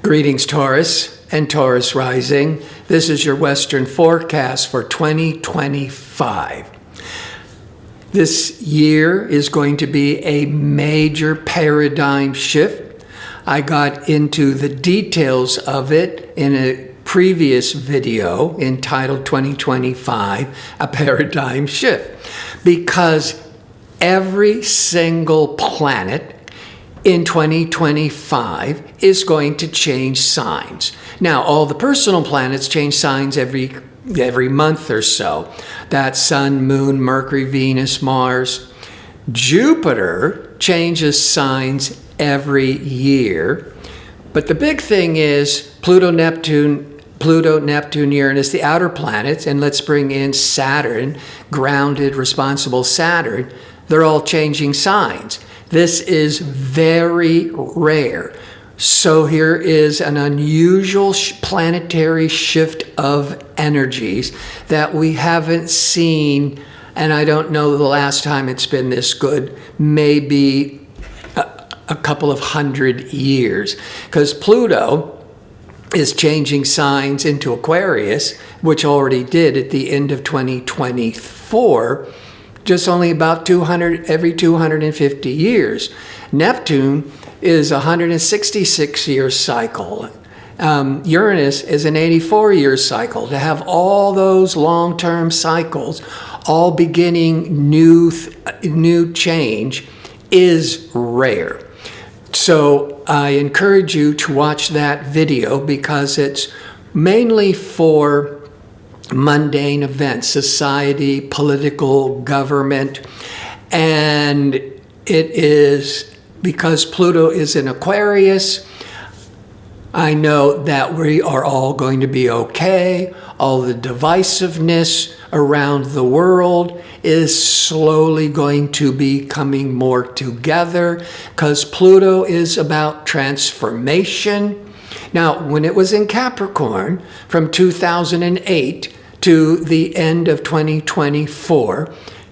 Greetings, Taurus and Taurus rising. This is your Western forecast for 2025. This year is going to be a major paradigm shift. I got into the details of it in a previous video entitled 2025, A Paradigm Shift, because every single planet in 2025 is going to change signs. Now, all the personal planets change signs every month or so. That's Sun, Moon, Mercury, Venus, Mars. Jupiter changes signs every year. But the big thing is Pluto, Neptune, Uranus, the outer planets, and let's bring in Saturn, grounded, responsible Saturn. They're all changing signs. This is very rare. So here is an unusual planetary shift of energies that we haven't seen, and I don't know the last time it's been this good, maybe a couple of 100 years. Because Pluto is changing signs into Aquarius, which already did at the end of 2024, just only about every 250 years. Neptune is a 166-year cycle. Uranus is an 84-year cycle. To have all those long-term cycles all beginning new change is rare. So I encourage you to watch that video because it's mainly for mundane events, society, political, government, and it is because Pluto is in Aquarius. I know that we are all going to be okay. All the divisiveness around the world is slowly going to be coming more together because Pluto is about transformation. Now, when it was in Capricorn from 2008 to the end of 2024,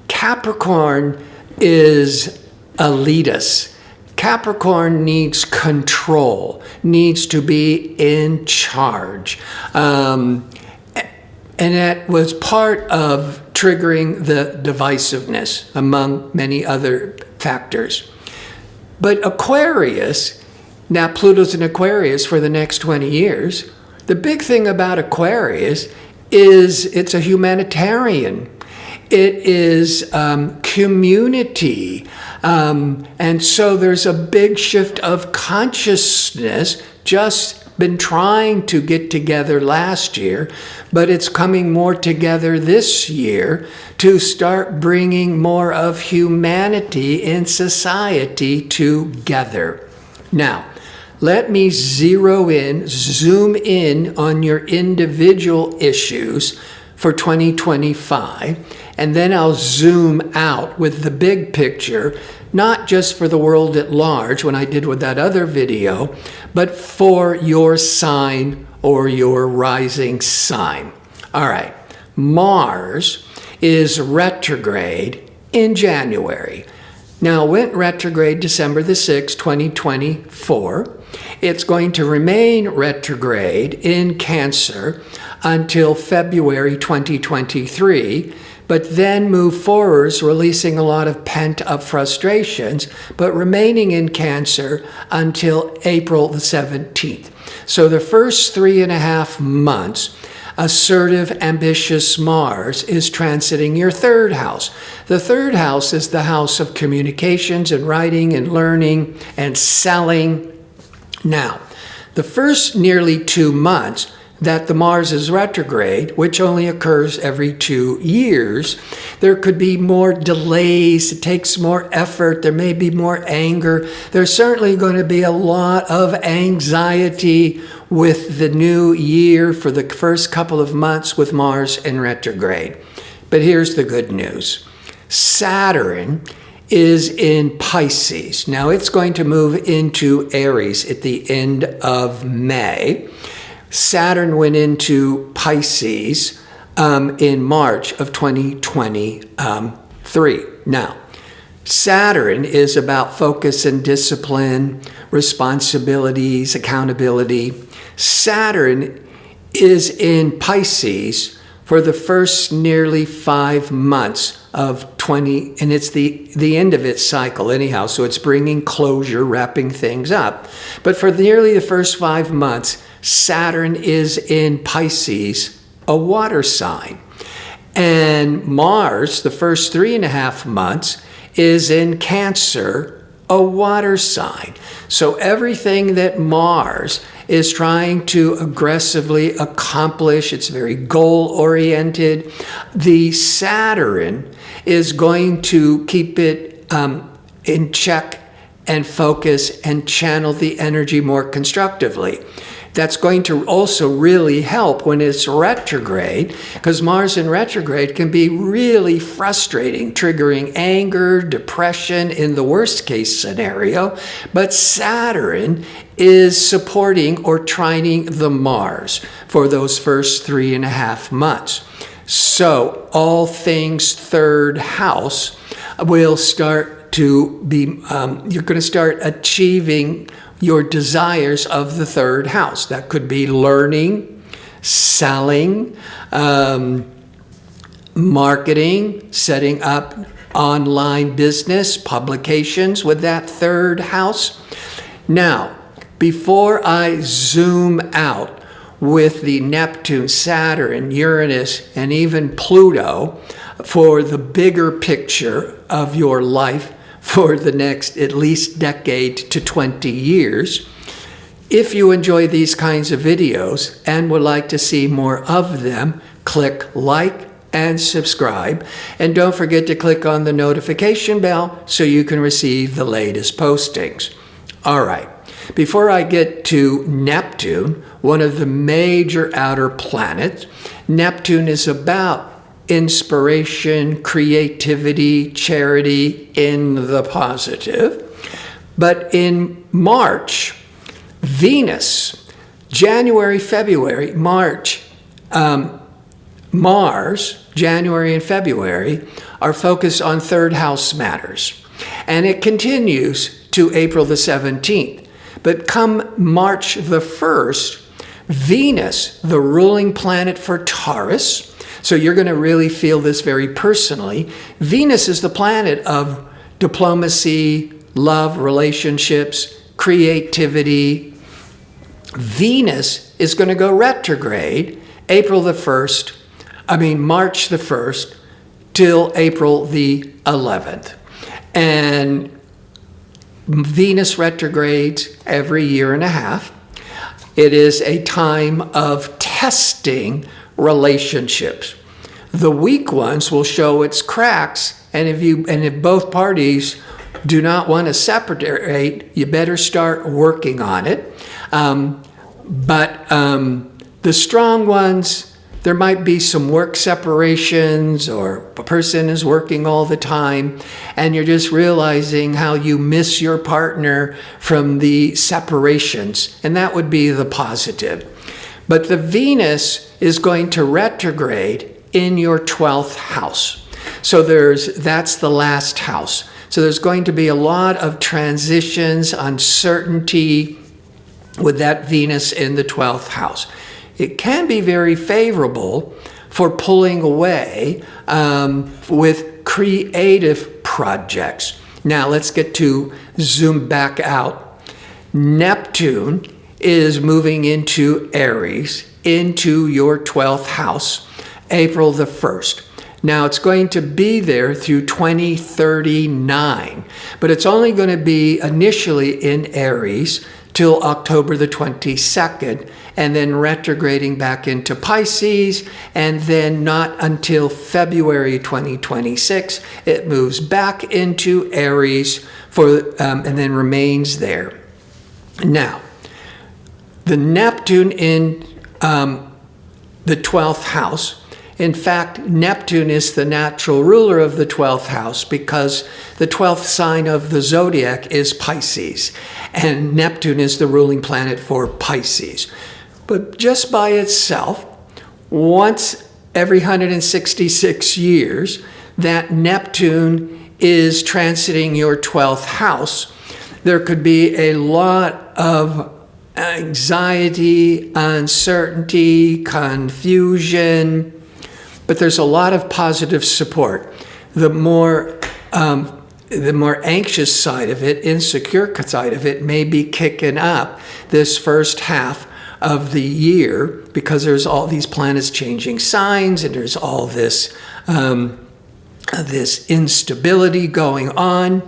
Capricorn is elitist. Capricorn needs control, needs to be in charge. And that was part of triggering the divisiveness, among many other factors. But Aquarius, now Pluto's in Aquarius for the next 20 years. The big thing about Aquarius is it's a humanitarian. It is community. And so there's a big shift of consciousness, just been trying to get together last year, but it's coming more together this year to start bringing more of humanity in society together. Now, let me zoom in on your individual issues for 2025, and then I'll zoom out with the big picture, not just for the world at large when I did with that other video, but for your sign or your rising sign. All right, Mars is retrograde in January. Now, it went retrograde December the 6th, 2024. It's going to remain retrograde in Cancer until February 2023, but then move forwards, releasing a lot of pent-up frustrations, but remaining in Cancer until April the 17th. So the first 3.5 months, assertive, ambitious Mars is transiting your third house. The third house is the house of communications and writing and learning and selling. Now, the first nearly 2 months that the Mars is retrograde, which only occurs every 2 years, there could be more delays. It takes more effort. There may be more anger. There's certainly going to be a lot of anxiety with the new year for the first couple of months with Mars in retrograde. But here's the good news. Saturn is in Pisces. Now it's going to move into Aries at the end of May. Saturn went into Pisces in March of 2023. Now, Saturn is about focus and discipline, responsibilities, accountability. Saturn is in Pisces for the first nearly 5 months of 20, and it's the end of its cycle anyhow, so it's bringing closure, wrapping things up. But for nearly the first 5 months, Saturn is in Pisces, a water sign. And Mars, the first 3.5 months, is in Cancer, a water sign. So everything that Mars is trying to aggressively accomplish, it's very goal-oriented. The Saturn is going to keep it in check and focus and channel the energy more constructively. That's going to also really help when it's retrograde, because Mars in retrograde can be really frustrating, triggering anger, depression in the worst case scenario. But Saturn is supporting or trining the Mars for those first 3.5 months. So all things third house will start to be, you're going to start achieving your desires of the third house. That could be learning, selling, marketing, setting up online business, publications with that third house. Now, before I zoom out with the Neptune, Saturn, Uranus, and even Pluto for the bigger picture of your life for the next at least decade to 20 years. If you enjoy these kinds of videos and would like to see more of them, click like and subscribe. And don't forget to click on the notification bell so you can receive the latest postings. All right, before I get to Neptune, one of the major outer planets, Neptune is about inspiration, creativity, charity in the positive. But in March, Venus, January, February, March, Mars, January and February are focused on third house matters. And it continues to April the 17th. But come March the 1st, Venus, the ruling planet for Taurus, so you're going to really feel this very personally. Venus is the planet of diplomacy, love, relationships, creativity. Venus is going to go retrograde March the 1st till April the 11th. And Venus retrogrades every 1.5 years. It is a time of testing relationships. The weak ones will show its cracks, and if both parties do not want to separate, you better start working on it. But the strong ones, there might be some work separations, or a person is working all the time and you're just realizing how you miss your partner from the separations, and that would be the positive. But the Venus is going to retrograde in your 12th house. So that's the last house. So there's going to be a lot of transitions, uncertainty with that Venus in the 12th house. It can be very favorable for pulling away with creative projects. Now let's get to zoom back out. Neptune is moving into Aries, into your 12th house, April the 1st. Now, it's going to be there through 2039, but it's only going to be initially in Aries till October the 22nd, and then retrograding back into Pisces, and then not until February 2026, it moves back into Aries and then remains there. Now, the Neptune in the 12th house, in fact, Neptune is the natural ruler of the 12th house because the 12th sign of the zodiac is Pisces, and Neptune is the ruling planet for Pisces. But just by itself, once every 166 years, that Neptune is transiting your 12th house, there could be a lot of anxiety, uncertainty, confusion, but there's a lot of positive support. The more anxious side of it, insecure side of it, may be kicking up this first half of the year because there's all these planets changing signs and there's all this this instability going on.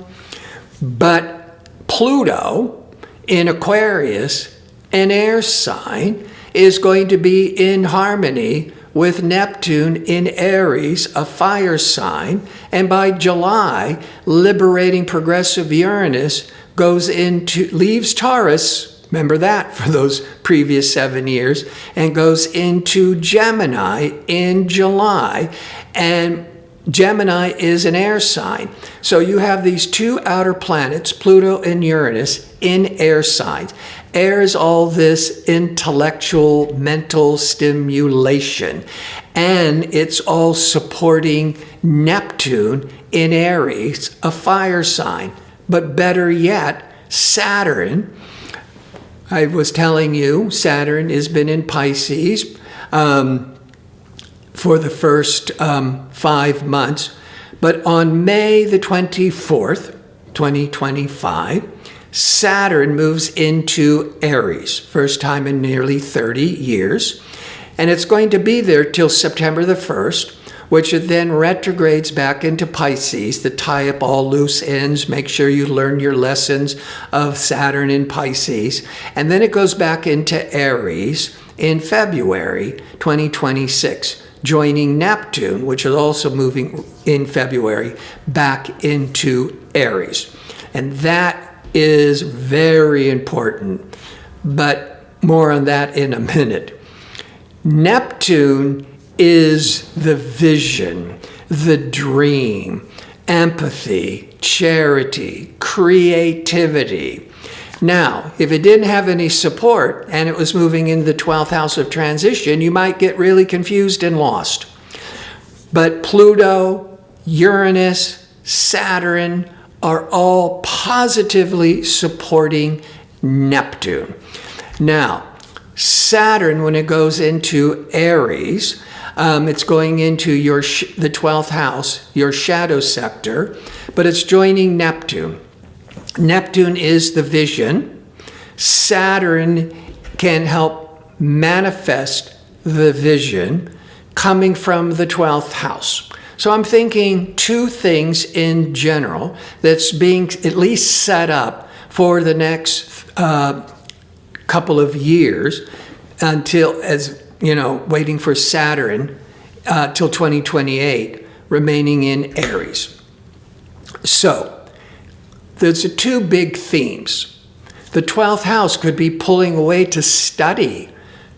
But Pluto in Aquarius, an air sign, is going to be in harmony with Neptune in Aries, a fire sign, and by July, liberating progressive Uranus leaves Taurus, remember that for those previous 7 years, and goes into Gemini in July. And Gemini is an air sign. So you have these two outer planets, Pluto and Uranus, in air signs. Air is all this intellectual, mental stimulation. And it's all supporting Neptune in Aries, a fire sign. But better yet, Saturn, I was telling you, Saturn has been in Pisces for the first 5 months. But on May the 24th, 2025, Saturn moves into Aries, first time in nearly 30 years. And it's going to be there till September the 1st, which it then retrogrades back into Pisces to tie up all loose ends, make sure you learn your lessons of Saturn in Pisces. And then it goes back into Aries in February 2026, joining Neptune, which is also moving in February, back into Aries. And that is very important, but more on that in a minute. Neptune is the vision, the dream, empathy, charity, creativity. Now, if it didn't have any support and it was moving in the 12th house of transition, you might get really confused and lost. But Pluto, Uranus, Saturn are all positively supporting Neptune. Now, Saturn, when it goes into Aries, it's going into the 12th house, your shadow sector, but it's joining Neptune. Neptune is the vision. Saturn can help manifest the vision coming from the 12th house. So I'm thinking two things in general that's being at least set up for the next couple of years until, as you know, waiting for Saturn till 2028, remaining in Aries. So there's two big themes. The 12th house could be pulling away to study,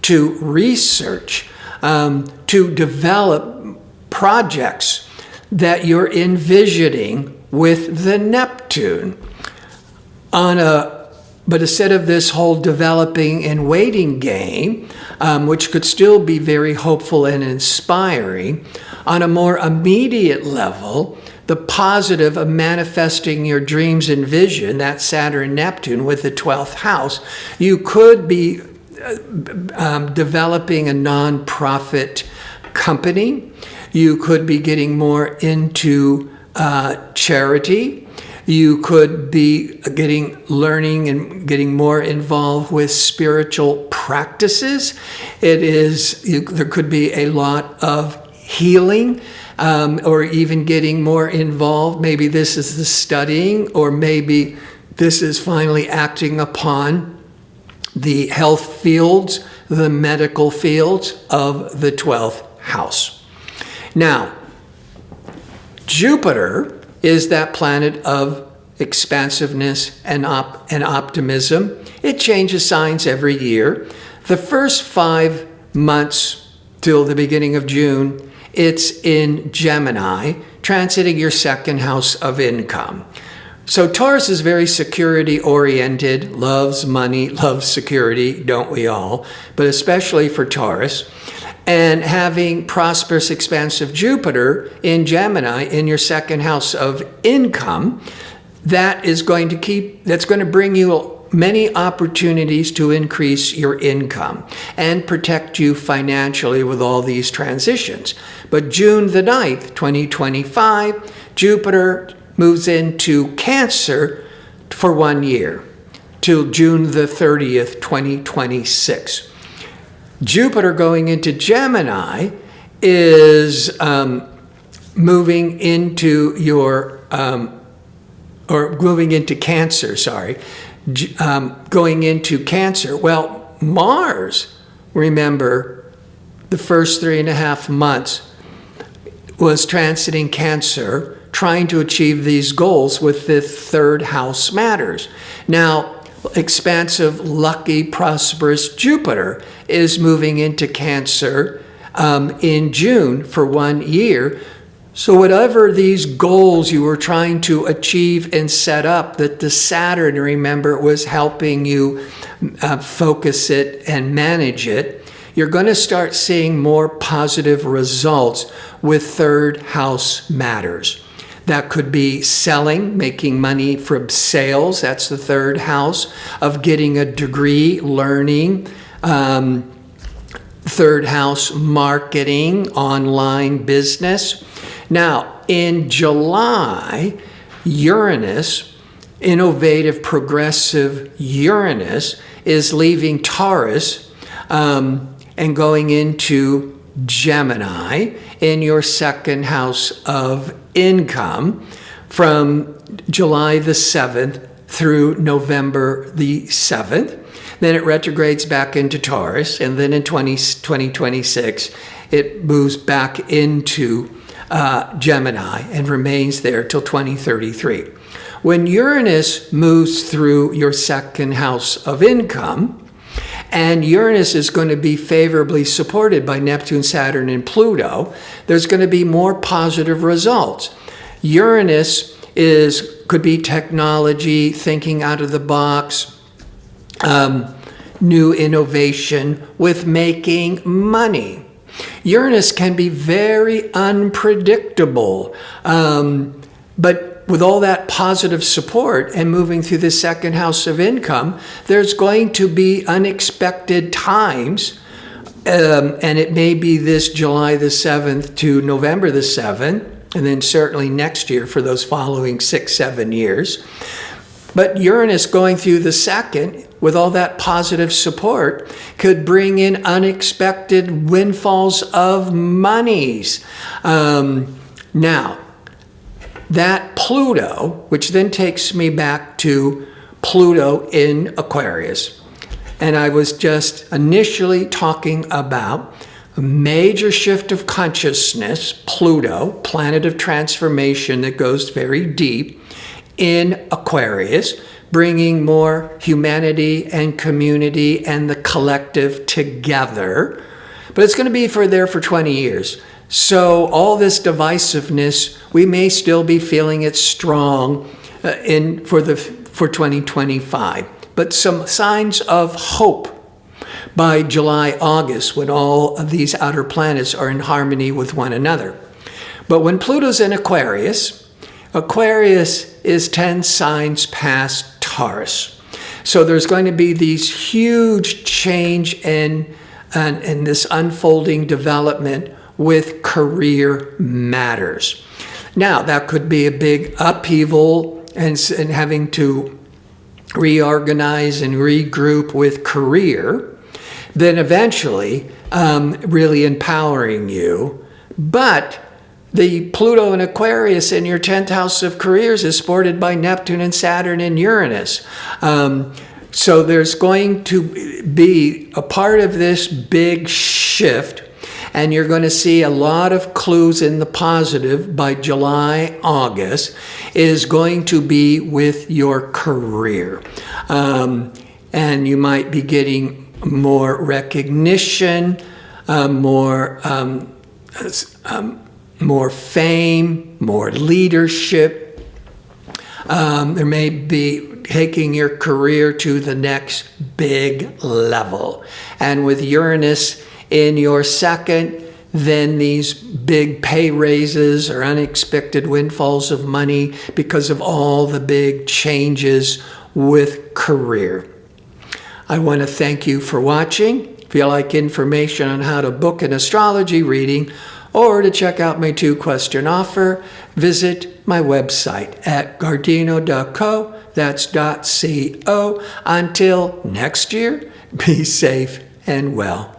to research, to develop projects that you're envisioning with the Neptune but instead of this whole developing and waiting game, which could still be very hopeful and inspiring, on a more immediate level, the positive of manifesting your dreams and vision, that Saturn Neptune with the 12th house, you could be developing a nonprofit company. You could be getting more into charity. You could be learning and getting more involved with spiritual practices. There could be a lot of healing, or even getting more involved. Maybe this is the studying, or maybe this is finally acting upon the health fields, the medical fields of the 12th house. Now, Jupiter is that planet of expansiveness and optimism. It changes signs every year. The first 5 months till the beginning of June, it's in Gemini, transiting your second house of income. So Taurus is very security-oriented, loves money, loves security, don't we all? But especially for Taurus. And having prosperous, expansive Jupiter in Gemini in your second house of income, that's going to bring you many opportunities to increase your income and protect you financially with all these transitions. But June the 9th, 2025, Jupiter moves into Cancer for 1 year till June the 30th, 2026. Jupiter going into Gemini is moving into moving into Cancer, going into Cancer. Well, Mars, remember, the first 3.5 months was transiting Cancer, trying to achieve these goals with the third house matters. Now, expansive, lucky, prosperous Jupiter is moving into Cancer in June for 1 year. So whatever these goals you were trying to achieve and set up, that the Saturn, remember, was helping you focus it and manage it, you're going to start seeing more positive results with third house matters. That could be selling, making money from sales. That's the third house of getting a degree, learning. Third house, marketing, online business. Now, in July, Uranus, innovative, progressive Uranus, is leaving Taurus and going into Gemini in your second house of income from July the 7th through November the 7th. Then it retrogrades back into Taurus, and then in 2026, it moves back into Gemini and remains there till 2033. When Uranus moves through your second house of income, and Uranus is going to be favorably supported by Neptune, Saturn, and Pluto, there's going to be more positive results. Uranus could be technology, thinking out of the box, new innovation with making money. Uranus can be very unpredictable, but with all that positive support and moving through the second house of income, there's going to be unexpected times, and it may be this July the 7th to November the 7th, and then certainly next year for those following 6-7 years. But Uranus going through the second, with all that positive support, could bring in unexpected windfalls of monies. Now, that Pluto, which then takes me back to Pluto in Aquarius, and I was just initially talking about a major shift of consciousness, Pluto, planet of transformation that goes very deep, in Aquarius, bringing more humanity and community and the collective together. But it's going to be there for 20 years. So all this divisiveness, we may still be feeling it strong for 2025. But some signs of hope by July, August, when all of these outer planets are in harmony with one another. But when Pluto's in Aquarius, Aquarius is 10 signs past Taurus. So there's going to be these huge change in this unfolding development with career matters. Now, that could be a big upheaval and having to reorganize and regroup with career, then eventually really empowering you. But the Pluto and Aquarius in your 10th house of careers is supported by Neptune and Saturn and Uranus. So there's going to be a part of this big shift, and you're going to see a lot of clues in the positive by July, August, is going to be with your career. And you might be getting more recognition, more fame, more leadership. There may be taking your career to the next big level. And with Uranus in your second, then these big pay raises or unexpected windfalls of money because of all the big changes with career. I want to thank you for watching. If you like information on how to book an astrology reading or to check out my 2-question offer, visit my website at gardino.co. That's .co. Until next year, be safe and well.